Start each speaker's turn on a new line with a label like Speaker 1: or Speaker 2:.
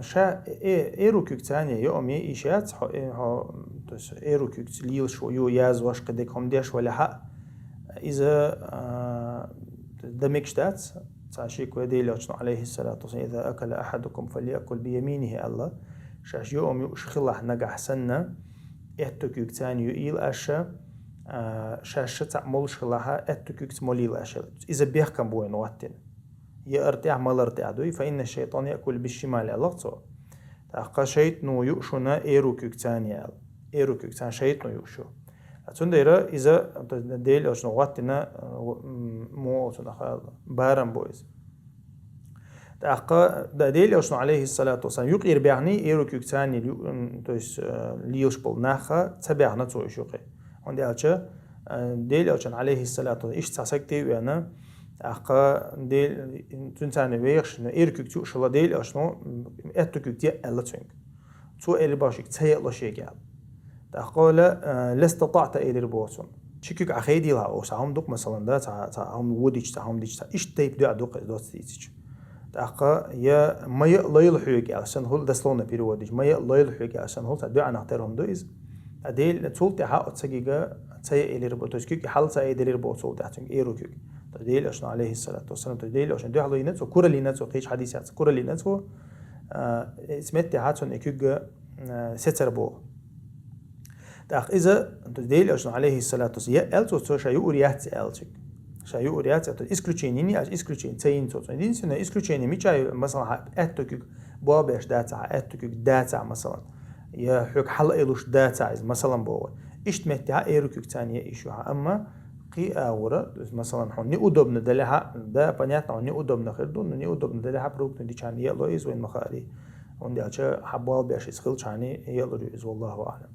Speaker 1: شا إيرو كيكتانية يومي إيشات ها تس إيرو كيكت ليل شو يو ياز واش قدك هم ديش ولا حق إذا دمكشتات تعشي كودي لوشن عليه الصلاة والسلام إذا أكل أحدكم فليأكل بيمينه الله شاش يوم يشخلح نجح سنة إتوكيك تاني يقيل أشا شاش تعمل شخلها إتوكيك موليل أشا إذا بيحكم بوين وقتين يرتاح ما ارتاح دوي فإن الشيطان يأكل بالشمال ألقصو تأقى شيطنو يؤشنا إيروكيك تاني إيروكيك تاني شيطنو يؤشو أتونديرا إذا ديل أشنو وقتنا مو أتونا بارم بويز تأقى ديل أشنو عليه الصلاة والسلام يقير بيعني إيروكيك تاني ليوشبل ناخا تبعنا تويشوقي عندي أتشا ديل أشنو عليه الصلاة والسلام إيش تسكتي وأنا أقا ديل تنتاني ويخش إيركيك توشلا ديل أشنو أتوكيك دي ألا تونك تو إلي باشيك تهيأ لشيك يعني تقول لا استطعت إلى البوتون شكيك عخيدي لها أو سهم دوق مثلا ده تعهم وديش تعهم ديش إيش تيب ده دوق دوت تيجي تقى يا ما يلا حيوك عشان هول دسلونا بيروديش ما يلا حيوك عشان هول تدعي عن اختارهم دويز أديل تولت حق تسجيجا تسيء إلى البوتون كيك حال تسيء إلى البوتون تحتم إيروكيك تديل عشان عليه الصلاة والسلام تديل عشان ده حلو ينتو كورة اللي نتو قيش حديثات كورة اللي نتو اسمت حاتون إكيج ستر بو تأخ إذا تديل عشان عليه الصلاة والسلام ألتو تو شيء أوريات ألتك شيء أوريات ألتو إسكلوشيني أش إسكلوشين تين تو دين سنة إسكلوشيني ميشاي مثلا أتوكيك بابش داتا أتوكيك داتا مثلا يا حك حل إلوش داتا مثلا بوا إشتمتها إيروكيك تانية إيشوها أما قي أورا مثلا حن نقدم ندلها ده بنياتنا نقدم نخردون نقدم ندلها بروك ندي كان يلا إز وين مخاري وندي أشياء حبوا بيش يسخل كاني يلا إز والله أعلم.